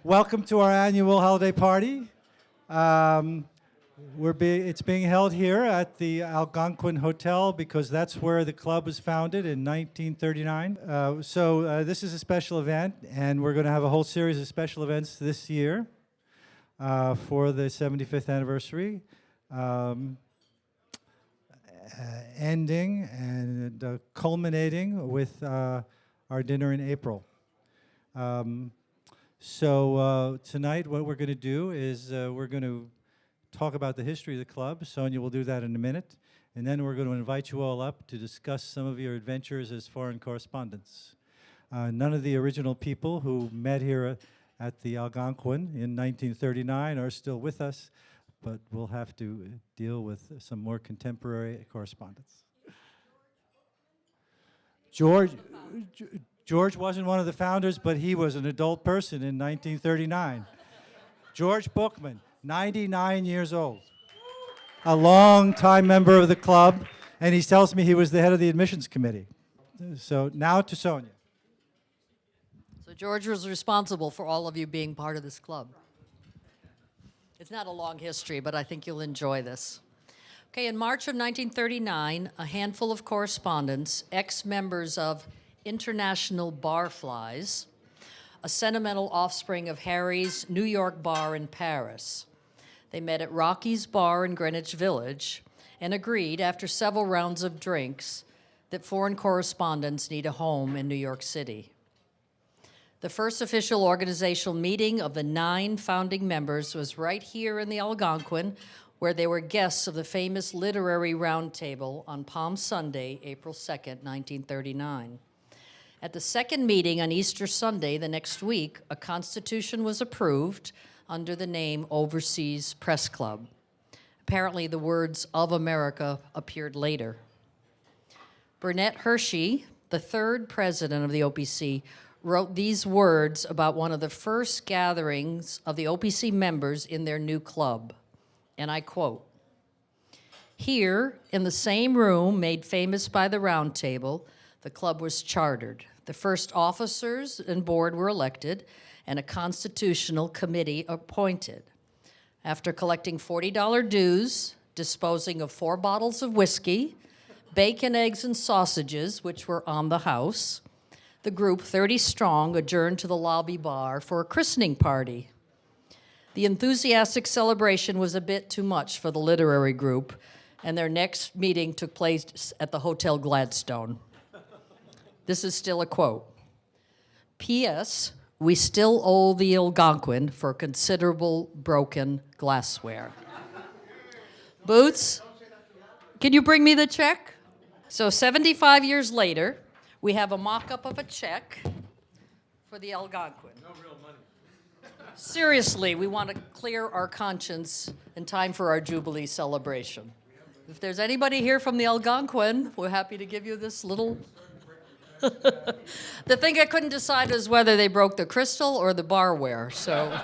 Welcome to our annual holiday party. It's being held here at the Algonquin Hotel because that's where the club was founded in 1939. This is a special event, and we're going to have a whole series of special events this year for the 75th anniversary, ending and culminating with our dinner in April. Tonight what we're going to do is we're going to talk about the history of the club. Sonya will do that in a minute. And then we're going to invite you all up to discuss some of your adventures as foreign correspondents. None of the original people who met here at the Algonquin in 1939 are still with us, but we'll have to deal with some more contemporary correspondence. George wasn't one of the founders, but he was an adult person in 1939. George Bookman, 99 years old, a long-time member of the club, and he tells me he was the head of the admissions committee. So now to Sonya. So George was responsible for all of you being part of this club. It's not a long history, but I think you'll enjoy this. Okay, in March of 1939, a handful of correspondents, ex-members of International Barflies, a sentimental offspring of Harry's New York bar in Paris. They met at Rocky's bar in Greenwich Village and agreed, after several rounds of drinks, that foreign correspondents need a home in New York City. The first official organizational meeting of the 9 founding members was right here in the Algonquin, where they were guests of the famous Literary Roundtable on Palm Sunday, April 2nd, 1939. At the second meeting on Easter Sunday the next week, a constitution was approved under the name Overseas Press Club. Apparently, the words "of America" appeared later. Burnett Hershey, the 3rd president of the OPC, wrote these words about one of the first gatherings of the OPC members in their new club, and I quote, "Here, in the same room made famous by the Round Table, the club was chartered. The first officers and board were elected, and a constitutional committee appointed. After collecting $40 dues, disposing of 4 bottles of whiskey, bacon, eggs, and sausages, which were on the house, the group, 30 strong, adjourned to the lobby bar for a christening party. The enthusiastic celebration was a bit too much for the literary group, and their next meeting took place at the Hotel Gladstone." This is still a quote. "P.S. We still owe the Algonquin for considerable broken glassware." Boots, can you bring me the check? So 75 years later, we have a mock-up of a check for the Algonquin. No real money. Seriously, we want to clear our conscience in time for our Jubilee celebration. If there's anybody here from the Algonquin, we're happy to give you this little... The thing I couldn't decide is whether they broke the crystal or the barware, so...